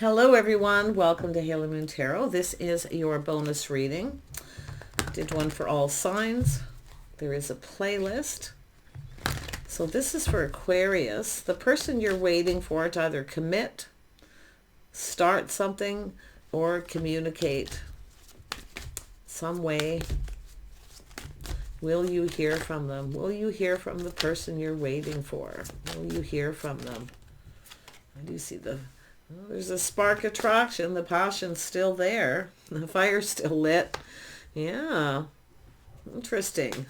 Hello everyone, welcome to Halo Moon Tarot. This is your bonus reading. Did one for all signs. There is a playlist. So this is for Aquarius, the person you're waiting for to either commit, start something, or communicate some way. Will you hear from them? Will you hear from the person you're waiting for? Will you hear from them? I do see there's a spark attraction. The passion's still there. The fire's still lit. Yeah. Interesting.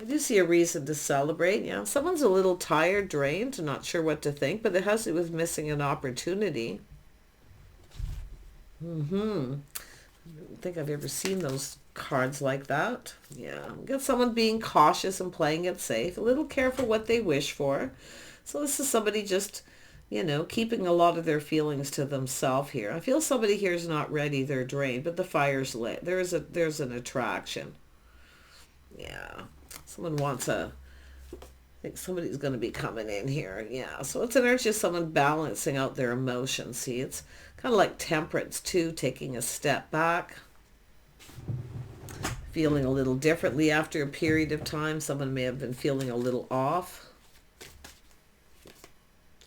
I do see a reason to celebrate. Yeah. Someone's a little tired, drained, not sure what to think, but it has to do with missing an opportunity. I don't think I've ever seen those cards like that. Yeah. Got someone being cautious and playing it safe. A little careful what they wish for. So this is somebody just, keeping a lot of their feelings to themselves here. I feel somebody here is not ready. They're drained, but the fire's lit. There's an attraction. Yeah. Someone wants I think somebody's going to be coming in here. Yeah. So it's an urge of someone balancing out their emotions. See, it's kind of like temperance too, taking a step back. Feeling a little differently after a period of time. Someone may have been feeling a little off.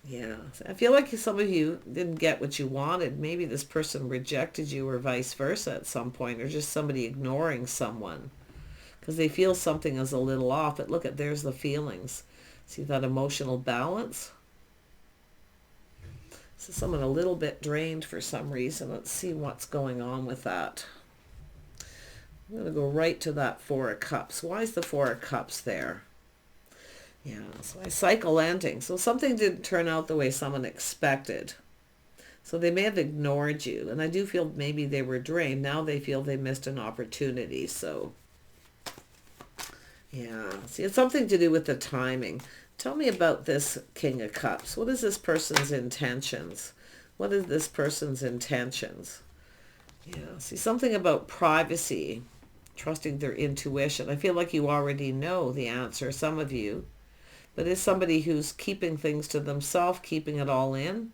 Yeah, I feel like some of you didn't get what you wanted. Maybe this person rejected you or vice versa at some point, or just somebody ignoring someone because they feel something is a little off. But look there's the feelings. See that emotional balance? So someone a little bit drained for some reason. Let's see what's going on with that. I'm going to go right to that Four of Cups. Why is the Four of Cups there? Yeah, so a cycle ending. So something didn't turn out the way someone expected. So they may have ignored you. And I do feel maybe they were drained. Now they feel they missed an opportunity. So, yeah. See, it's something to do with the timing. Tell me about this King of Cups. What is this person's intentions? What is this person's intentions? Yeah, see, something about privacy. Trusting their intuition. I feel like you already know the answer, some of you. But it's somebody who's keeping things to themselves, keeping it all in.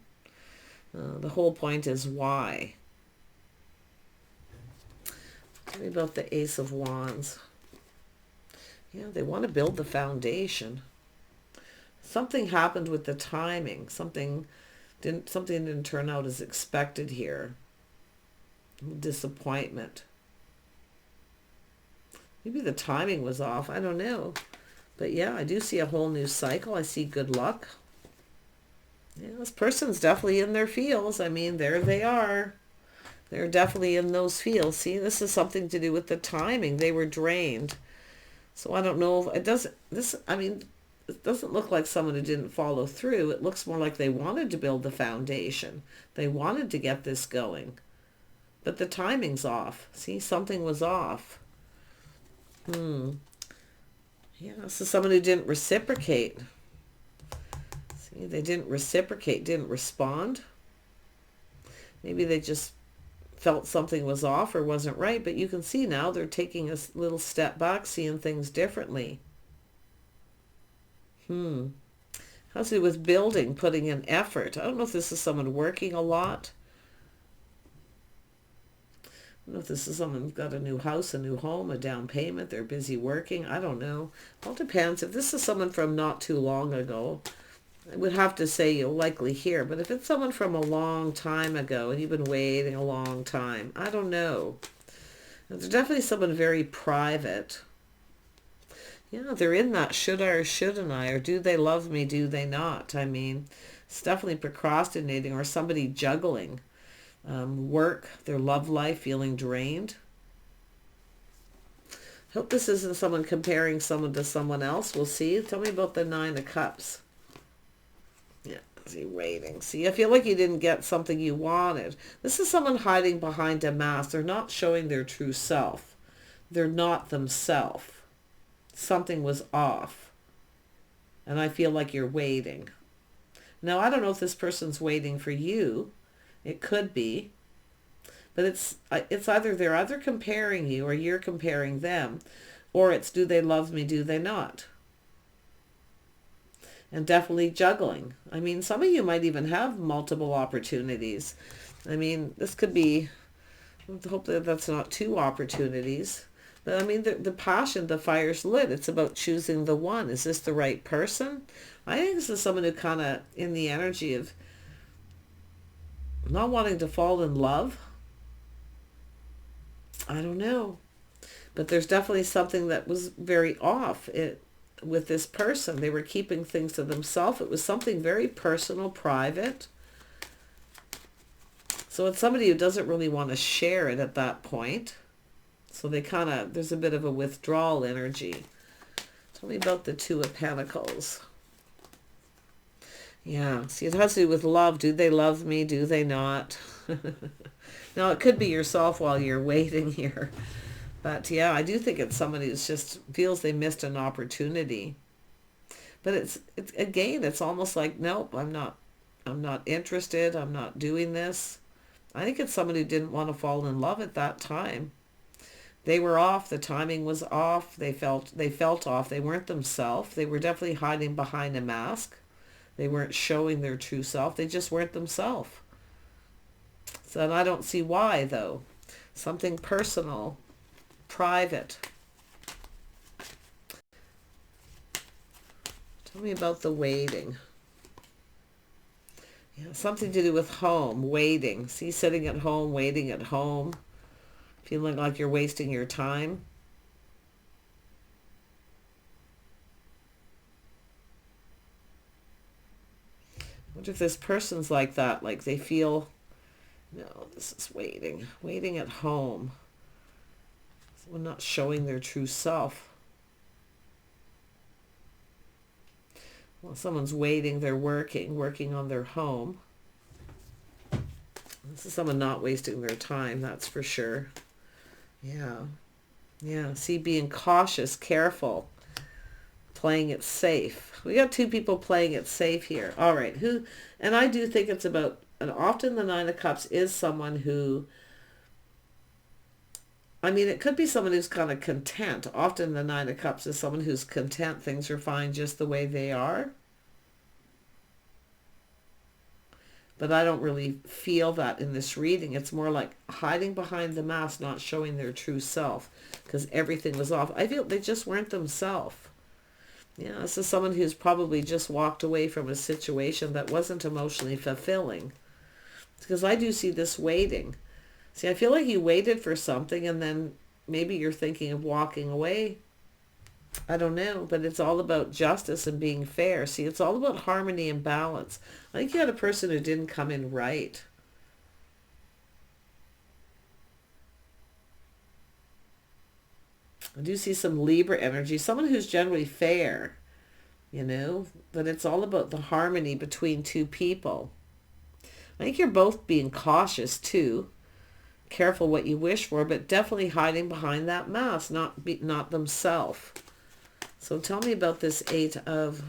The whole point is why. Tell me about the Ace of Wands. Yeah, they want to build the foundation. Something happened with the timing. Something didn't turn out as expected here. Disappointment. Maybe the timing was off. I don't know. But yeah, I do see a whole new cycle. I see good luck. Yeah, this person's definitely in their feels. I mean, there they are. They're definitely in those feels. See, this is something to do with the timing. They were drained. So I don't know if it doesn't, it doesn't look like someone who didn't follow through. It looks more like they wanted to build the foundation. They wanted to get this going. But the timing's off. See, something was off. Yeah, this is someone who didn't reciprocate. See, they didn't reciprocate, didn't respond. Maybe they just felt something was off or wasn't right, but you can see now they're taking a little step back, seeing things differently. How's it with building, putting in effort? I don't know if this is someone working a lot. I don't know if this is someone who's got a new house, a new home, a down payment. They're busy working. I don't know. All depends. If this is someone from not too long ago, I would have to say you'll likely hear. But if it's someone from a long time ago and you've been waiting a long time, I don't know. There's definitely someone very private. Yeah, they're in that should I or shouldn't I, or do they love me, do they not? I mean, it's definitely procrastinating or somebody juggling. Work, their love life, feeling drained. Hope this isn't someone comparing someone to someone else. We'll see. Tell me about the Nine of Cups. Yeah, see, waiting. See, I feel like you didn't get something you wanted. This is someone hiding behind a mask. They're not showing their true self. They're not themselves. Something was off. And I feel like you're waiting. Now, I don't know if this person's waiting for you. It could be, but it's either they're either comparing you or you're comparing them, or it's do they love me, do they not? and definitely juggling. I mean, some of you might even have multiple opportunities. I mean, this could be, I hope that that's not two opportunities. But I mean, the passion, the fire's lit. It's about choosing the one. Is this the right person? I think this is someone who kind of in the energy of not wanting to fall in love. I don't know. But there's definitely something that was very off with this person. They were keeping things to themselves. It was something very personal, private. So it's somebody who doesn't really want to share it at that point. So they kind of, there's a bit of a withdrawal energy. Tell me about the Two of Pentacles. Yeah, see, it has to do with love. Do they love me? Do they not? Now, it could be yourself while you're waiting here. But yeah, I do think it's somebody who just feels they missed an opportunity. But it's again, it's almost like, nope, I'm not interested. I'm not doing this. I think it's somebody who didn't want to fall in love at that time. They were off. The timing was off. They felt off. They weren't themselves. They were definitely hiding behind a mask. They weren't showing their true self. They just weren't themselves. So, and I don't see why, though. Something personal, private. Tell me about the waiting. Yeah, something to do with home, waiting. See, sitting at home, waiting at home. Feeling like you're wasting your time. I wonder if this person's like that, like they feel, no, this is waiting. Waiting at home. Someone not showing their true self. Well, someone's waiting, they're working on their home. This is someone not wasting their time, that's for sure. Yeah. Yeah, see, being cautious, careful, playing it safe. We got two people playing it safe here. All right, and I do think it's about, and often the Nine of Cups is someone who, I mean, it could be someone who's kind of content. Often the Nine of Cups is someone who's content. Things are fine just the way they are. But I don't really feel that in this reading. It's more like hiding behind the mask, not showing their true self because everything was off. I feel they just weren't themselves. Yeah, this is someone who's probably just walked away from a situation that wasn't emotionally fulfilling. Because I do see this waiting. See, I feel like you waited for something and then maybe you're thinking of walking away. I don't know, but it's all about justice and being fair. See, it's all about harmony and balance. I think you had a person who didn't come in right. I do see some Libra energy, someone who's generally fair, but it's all about the harmony between two people. I think you're both being cautious too. Careful what you wish for, but definitely hiding behind that mask, not themselves. So tell me about this Eight of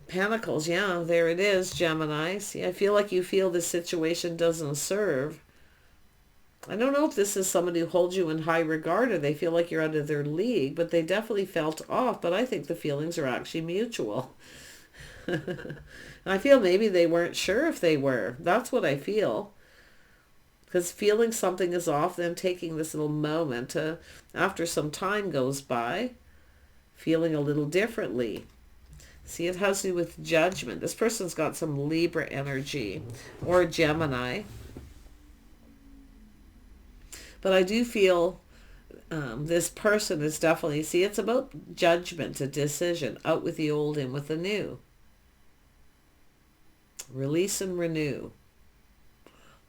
Pentacles. Yeah, there it is, Gemini. See, I feel like you feel this situation doesn't serve. I don't know if this is somebody who holds you in high regard or they feel like you're out of their league, but they definitely felt off. But I think the feelings are actually mutual. I feel maybe they weren't sure if they were. That's what I feel. Because feeling something is off, then taking this little moment to, after some time goes by, feeling a little differently. See, it has to do with judgment. This person's got some Libra energy or Gemini. But I do feel this person is definitely, see, it's about judgment, a decision, out with the old, in with the new. Release and renew.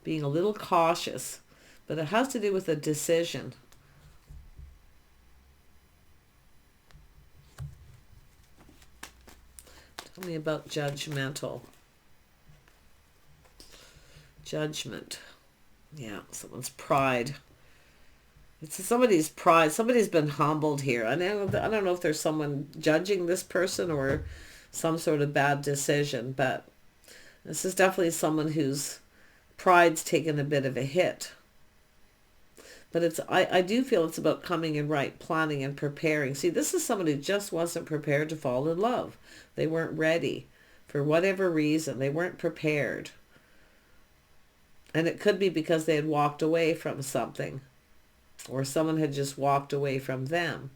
Being a little cautious, but it has to do with a decision. Tell me about judgmental. Judgment. Yeah, someone's pride. It's somebody's pride. Somebody's been humbled here. I don't know if there's someone judging this person or some sort of bad decision, but this is definitely someone whose pride's taken a bit of a hit. But I do feel it's about coming in right, planning and preparing. See, this is someone who just wasn't prepared to fall in love. They weren't ready. For whatever reason, they weren't prepared. And it could be because they had walked away from something, or someone had just walked away from them.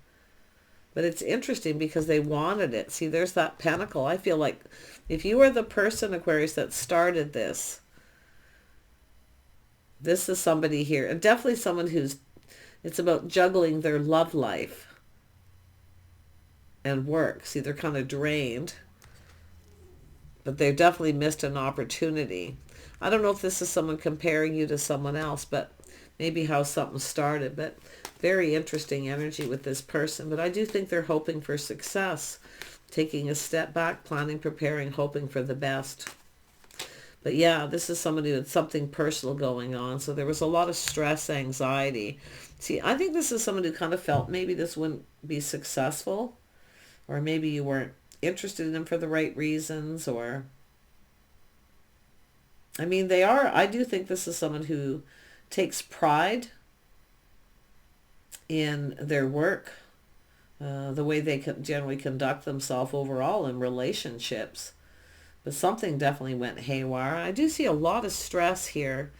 But it's interesting because they wanted it. See, there's that pentacle. I feel like if you are the person, Aquarius, that started this, this is somebody here. And definitely someone who's, it's about juggling their love life and work. See, they're kind of drained, but they've definitely missed an opportunity. I don't know if this is someone comparing you to someone else, but maybe how something started. But very interesting energy with this person. But I do think they're hoping for success, taking a step back, planning, preparing, hoping for the best. But yeah, this is somebody with something personal going on. So there was a lot of stress, anxiety. See, I think this is someone who kind of felt maybe this wouldn't be successful, or maybe you weren't interested in them for the right reasons, or I mean, they are, I do think this is someone who takes pride in their work, the way they generally conduct themselves overall in relationships. But something definitely went haywire. I do see a lot of stress here,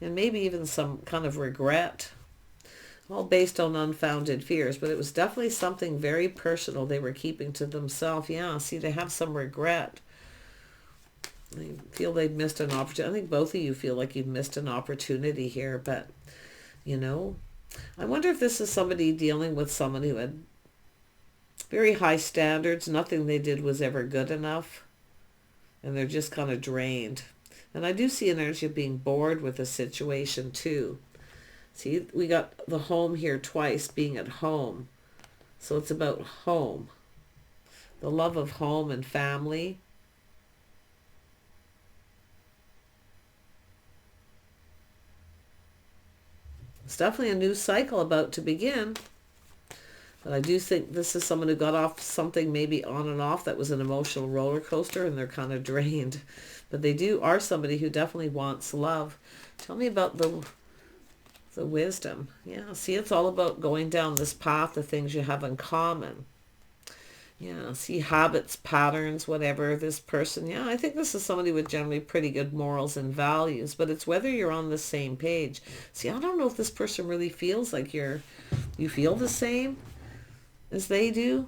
and maybe even some kind of regret, all based on unfounded fears. But it was definitely something very personal they were keeping to themselves. Yeah, see, they have some regret. I feel they've missed an opportunity. I think both of you feel like you've missed an opportunity here, but, you know, I wonder if this is somebody dealing with someone who had very high standards. Nothing they did was ever good enough, and they're just kind of drained. And I do see an energy of being bored with the situation too. See, we got the home here twice, being at home. So it's about home, the love of home and family. It's definitely a new cycle about to begin. But I do think this is someone who got off something maybe on and off that was an emotional roller coaster, and they're kind of drained. But they are somebody who definitely wants love. Tell me about the wisdom. Yeah, see, it's all about going down this path of things you have in common. Yeah, see, habits, patterns, whatever, this person. Yeah, I think this is somebody with generally pretty good morals and values, but it's whether you're on the same page. See, I don't know if this person really feels like you feel the same as they do,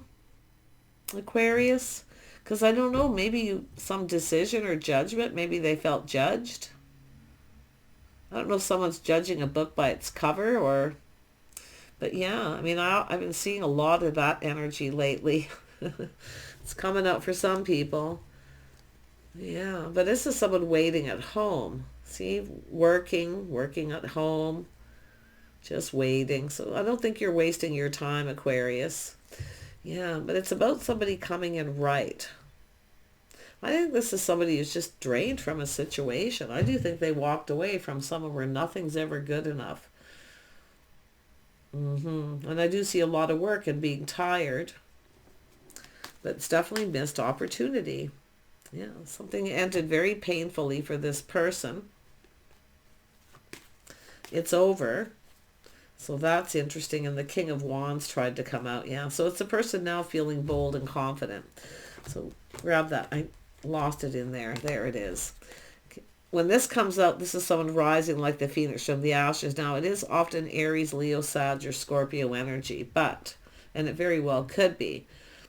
Aquarius. Because I don't know, maybe some decision or judgment, maybe they felt judged. I don't know if someone's judging a book by its cover, or, but yeah, I mean, I've been seeing a lot of that energy lately. It's coming out for some people. Yeah, but this is someone waiting at home. See, working at home, just waiting. So I don't think you're wasting your time, Aquarius. Yeah, but it's about somebody coming in right. I think this is somebody who's just drained from a situation. I do think they walked away from somewhere where nothing's ever good enough. And I do see a lot of work and being tired. But it's definitely missed opportunity. Yeah, something ended very painfully for this person. It's over. So that's interesting. And the King of Wands tried to come out. Yeah, so it's a person now feeling bold and confident. So grab that. I lost it in there. There it is. When this comes out, this is someone rising like the phoenix from the ashes. Now, it is often Aries, Leo, Sag, or Scorpio energy, and it very well could be.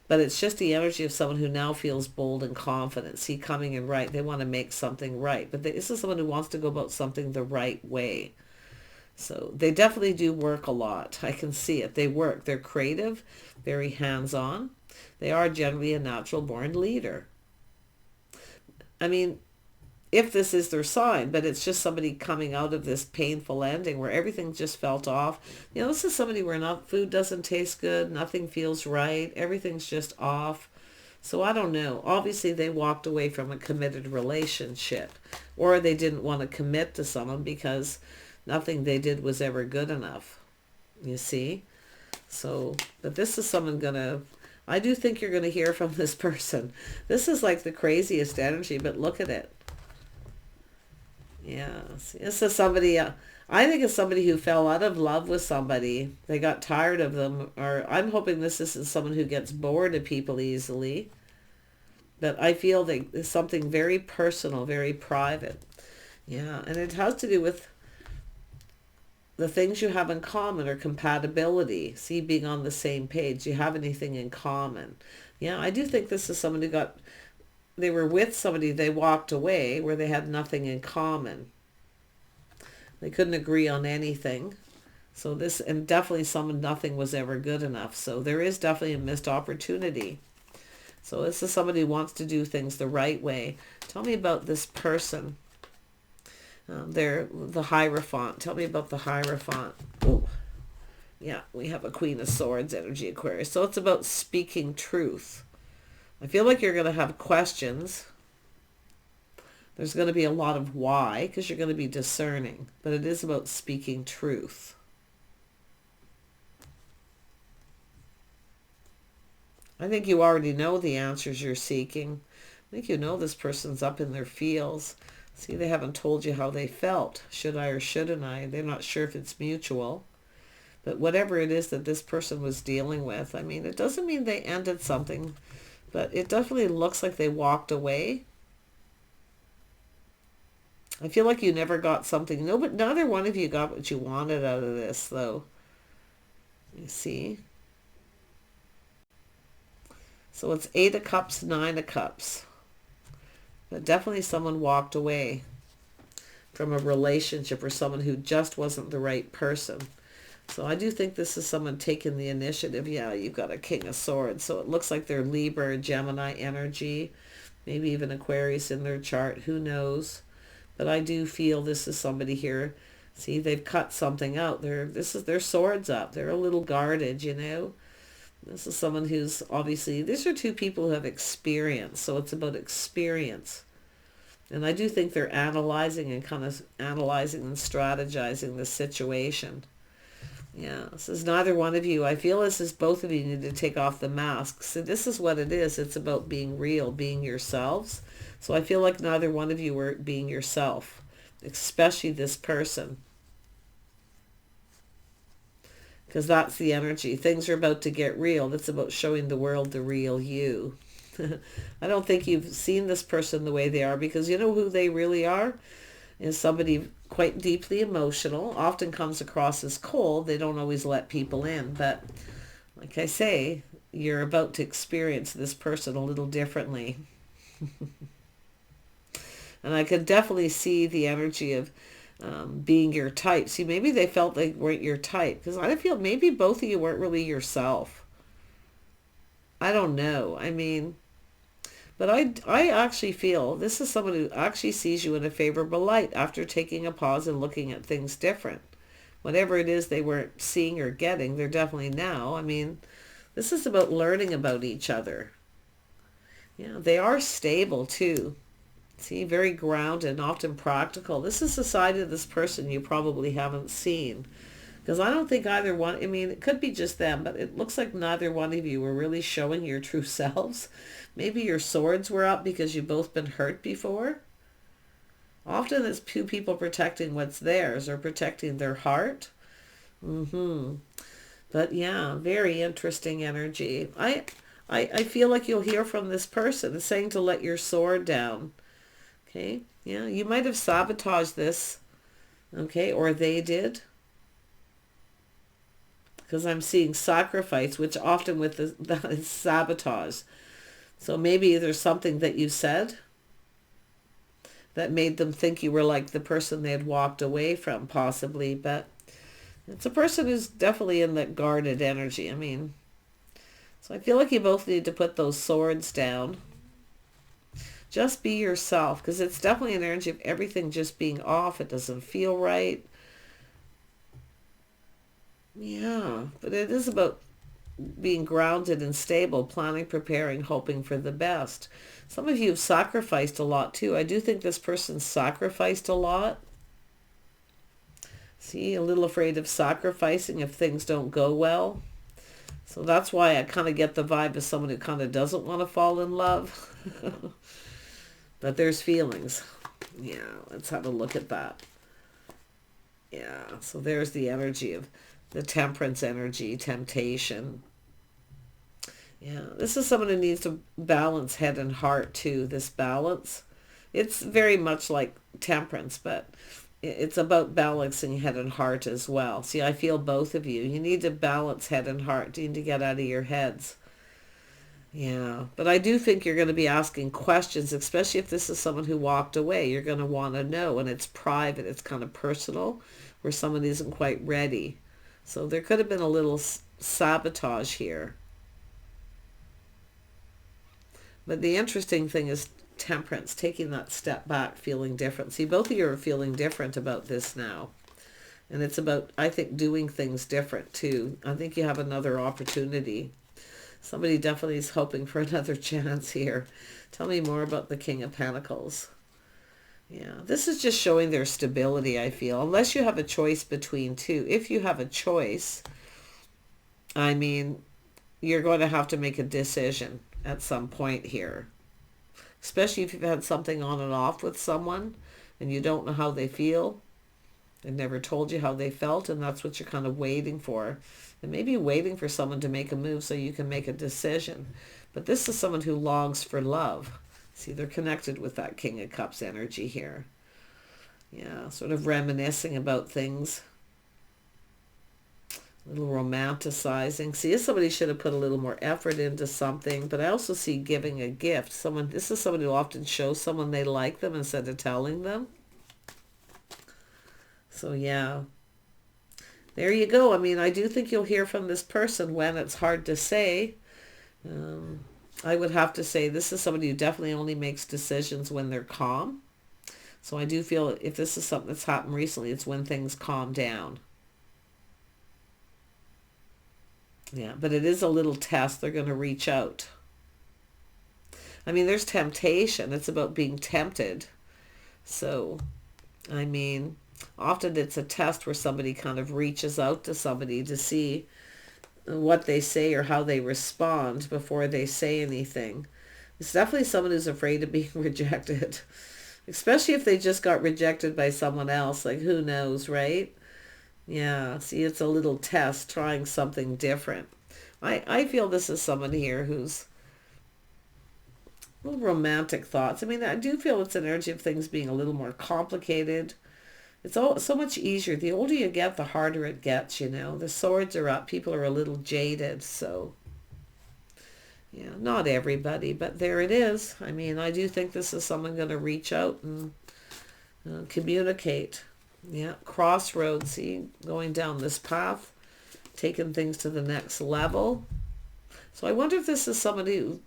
But it's just the energy of someone who now feels bold and confident. See, coming in right. They want to make something right. But this is someone who wants to go about something the right way. So they definitely do work a lot. I can see it. They work. They're creative, very hands-on. They are generally a natural born leader. I mean, if this is their sign, but it's just somebody coming out of this painful ending where everything just felt off. You know, this is somebody where food doesn't taste good, nothing feels right, everything's just off. So I don't know. Obviously, they walked away from a committed relationship, or they didn't want to commit to someone because nothing they did was ever good enough. You see? So, but this is someone I do think you're going to hear from this person. This is like the craziest energy, but look at it. Yeah. See, this is somebody, I think it's somebody who fell out of love with somebody. They got tired of them. Or I'm hoping this isn't someone who gets bored of people easily. But I feel that it's something very personal, very private. Yeah. And it has to do with the things you have in common or compatibility. See, being on the same page. Do you have anything in common? Yeah, I do think this is someone who they were with somebody, they walked away where they had nothing in common. They couldn't agree on anything. So this, and definitely someone, nothing was ever good enough. So there is definitely a missed opportunity. So this is somebody who wants to do things the right way. Tell me about this person. They're the Hierophant. Tell me about the Hierophant. Oh, yeah, we have a Queen of Swords energy, Aquarius. So it's about speaking truth. I feel like you're going to have questions. There's going to be a lot of why, because you're going to be discerning. But it is about speaking truth. I think you already know the answers you're seeking. I think you know this person's up in their feels. See, they haven't told you how they felt. Should I or shouldn't I? They're not sure if it's mutual. But whatever it is that this person was dealing with, I mean, it doesn't mean they ended something, but it definitely looks like they walked away. I feel like you never got something. No, but neither one of you got what you wanted out of this, though. You see? So it's 8 of Cups, 9 of Cups. But definitely someone walked away from a relationship or someone who just wasn't the right person. So I do think this is someone taking the initiative. Yeah, you've got a King of Swords. So it looks like they're Libra, Gemini energy. Maybe even Aquarius in their chart. Who knows? But I do feel this is somebody here. See, they've cut something out. This is their swords up. They're a little guarded, you know. This is someone who's obviously, these are two people who have experience. So it's about experience. And I do think they're analyzing and analyzing and strategizing the situation. Yeah, this is neither one of you. I feel this is both of you need to take off the masks. So this is what it is. It's about being real, being yourselves. So I feel like neither one of you were being yourself, especially this person. Because that's the energy. Things are about to get real. It's about showing the world the real you. I don't think you've seen this person the way they are, because you know who they really are? Is somebody quite deeply emotional, often comes across as cold. They don't always let people in. But like I say, you're about to experience this person a little differently. And I could definitely see the energy of being your type. See, maybe they felt they weren't your type, because I feel maybe both of you weren't really yourself. I don't know. I mean, but I actually feel this is someone who actually sees you in a favorable light after taking a pause and looking at things different. Whatever it is they weren't seeing or getting, they're definitely now. I mean, this is about learning about each other. Yeah, they are stable too. See, very grounded and often practical. This is the side of this person you probably haven't seen. Because I don't think either one, I mean, it could be just them, but it looks like neither one of you were really showing your true selves. Maybe your swords were up because you've both been hurt before. Often it's two people protecting what's theirs or protecting their heart. But yeah, very interesting energy. I feel like you'll hear from this person. It's saying to let your sword down. Okay, yeah, you might have sabotaged this, okay, or they did. Because I'm seeing sacrifice, which often with that is sabotage. So maybe there's something that you said that made them think you were like the person they had walked away from, possibly. But it's a person who's definitely in that guarded energy. I mean, so I feel like you both need to put those swords down. Just be yourself, because it's definitely an energy of everything just being off. It doesn't feel right. Yeah, but it is about being grounded and stable, planning, preparing, hoping for the best. Some of you have sacrificed a lot too. I do think this person sacrificed a lot. See, a little afraid of sacrificing if things don't go well. So that's why I kind of get the vibe of someone who kind of doesn't want to fall in love. But there's feelings. Yeah, let's have a look at that. Yeah, so there's the energy of the temperance energy, temptation. Yeah, this is someone who needs to balance head and heart too, this balance. It's very much like temperance, but it's about balancing head and heart as well. See, I feel both of you. You need to balance head and heart. You need to get out of your heads. Yeah, but I do think you're going to be asking questions, especially if this is someone who walked away. You're going to want to know, and it's private. It's kind of personal, where someone isn't quite ready. So there could have been a little sabotage here. But the interesting thing is temperance, taking that step back, feeling different. See, both of you are feeling different about this now. And it's about, I think, doing things different too. I think you have another opportunity. Somebody definitely is hoping for another chance here. Tell me more about the King of Pentacles. Yeah, this is just showing their stability, I feel. Unless you have a choice between two. If you have a choice, I mean, you're going to have to make a decision at some point here. Especially if you've had something on and off with someone and you don't know how they feel. They never told you how they felt, and that's what you're kind of waiting for. And maybe waiting for someone to make a move so you can make a decision. But this is someone who longs for love. See, they're connected with that King of Cups energy here. Yeah, sort of reminiscing about things. A little romanticizing. See, if somebody should have put a little more effort into something, but I also see giving a gift. This is someone who often shows someone they like them instead of telling them. So yeah, there you go. I mean, I do think you'll hear from this person when. It's hard to say. I would have to say this is somebody who definitely only makes decisions when they're calm. So I do feel if this is something that's happened recently, it's when things calm down. Yeah, but it is a little test. They're going to reach out. I mean, there's temptation. It's about being tempted. So, I mean, often it's a test where somebody kind of reaches out to somebody to see what they say or how they respond before they say anything. It's definitely someone who's afraid of being rejected, especially if they just got rejected by someone else. Like, who knows, right? Yeah, see, it's a little test, trying something different. I feel this is someone here who's little romantic thoughts. I mean, I do feel it's an energy of things being a little more complicated. It's all so much easier. The older you get, the harder it gets, you know. The swords are up. People are a little jaded, so yeah, not everybody, but there it is. I mean, I do think this is someone going to reach out and communicate. Yeah, crossroads, see, going down this path, taking things to the next level. So I wonder if this is somebody who,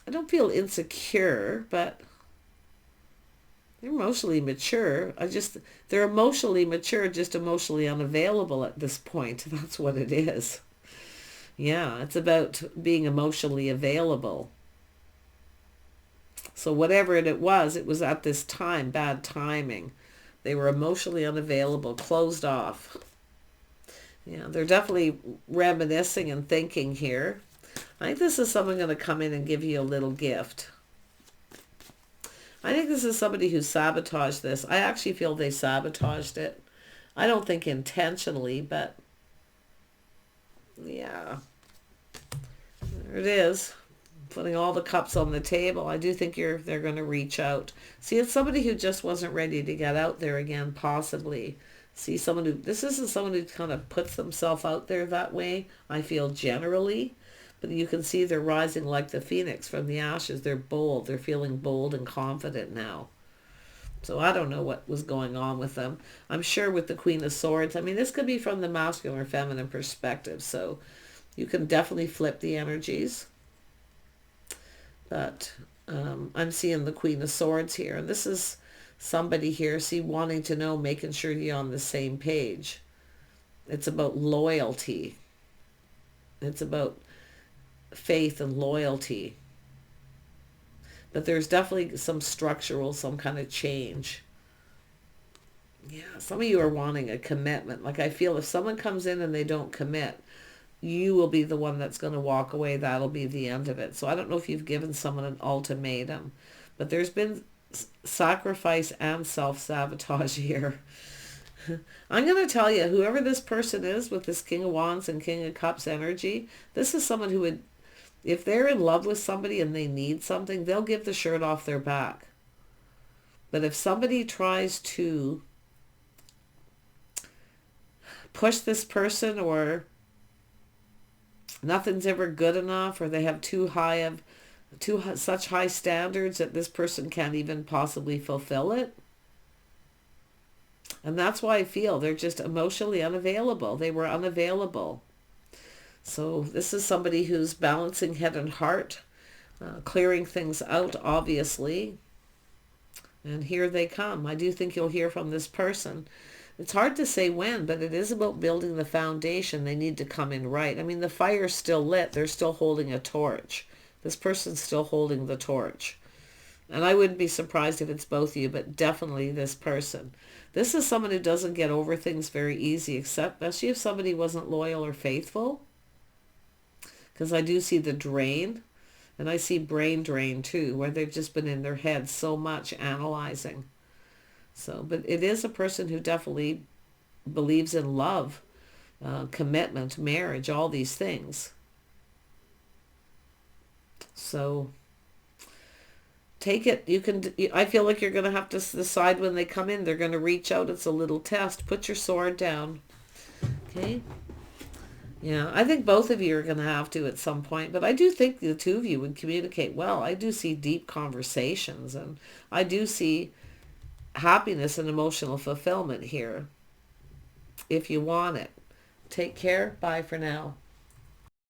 I don't feel insecure, but they're emotionally mature. They're emotionally mature, just emotionally unavailable at this point. That's what it is. Yeah, it's about being emotionally available. So whatever it was at this time, bad timing. They were emotionally unavailable, closed off. Yeah, they're definitely reminiscing and thinking here. I think this is someone going to come in and give you a little gift. I think this is somebody who sabotaged this. I actually feel they sabotaged it. I don't think intentionally, but yeah, there it is. Putting all the cups on the table. I do think they're going to reach out. See, it's somebody who just wasn't ready to get out there again, possibly. See, this isn't someone who kind of puts themselves out there that way, I feel generally. But you can see they're rising like the phoenix from the ashes. They're bold. They're feeling bold and confident now. So I don't know what was going on with them. I'm sure with the Queen of Swords, I mean, this could be from the masculine or feminine perspective. So you can definitely flip the energies. But I'm seeing the Queen of Swords here. And this is somebody here, see, wanting to know, making sure you're on the same page. It's about loyalty. It's about faith and loyalty. But there's definitely some kind of change. Yeah, some of you are wanting a commitment. Like, I feel if someone comes in and they don't commit, you will be the one that's going to walk away. That'll be the end of it. So I don't know if you've given someone an ultimatum, But there's been sacrifice and self-sabotage here. I'm going to tell you, whoever this person is with this King of Wands and King of Cups energy, this is someone who would, if they're in love with somebody and they need something, they'll give the shirt off their back. But if somebody tries to push this person, or nothing's ever good enough, or they have such high standards that this person can't even possibly fulfill it. And that's why I feel they're just emotionally unavailable. They were unavailable. So this is somebody who's balancing head and heart, clearing things out, obviously. And here they come. I do think you'll hear from this person. It's hard to say when, but it is about building the foundation. They need to come in right. I mean, the fire's still lit. They're still holding a torch. This person's still holding the torch. And I wouldn't be surprised if it's both of you, but definitely this person. This is someone who doesn't get over things very easy, especially if somebody wasn't loyal or faithful. Because I do see the drain, and I see brain drain too, where they've just been in their head so much analyzing. So, but it is a person who definitely believes in love, commitment, marriage, all these things. So take it. I feel like you're going to have to decide when they come in. They're going to reach out. It's a little test. Put your sword down. Okay. Yeah, I think both of you are going to have to at some point. But I do think the two of you would communicate well. I do see deep conversations. And I do see happiness and emotional fulfillment here. If you want it. Take care. Bye for now.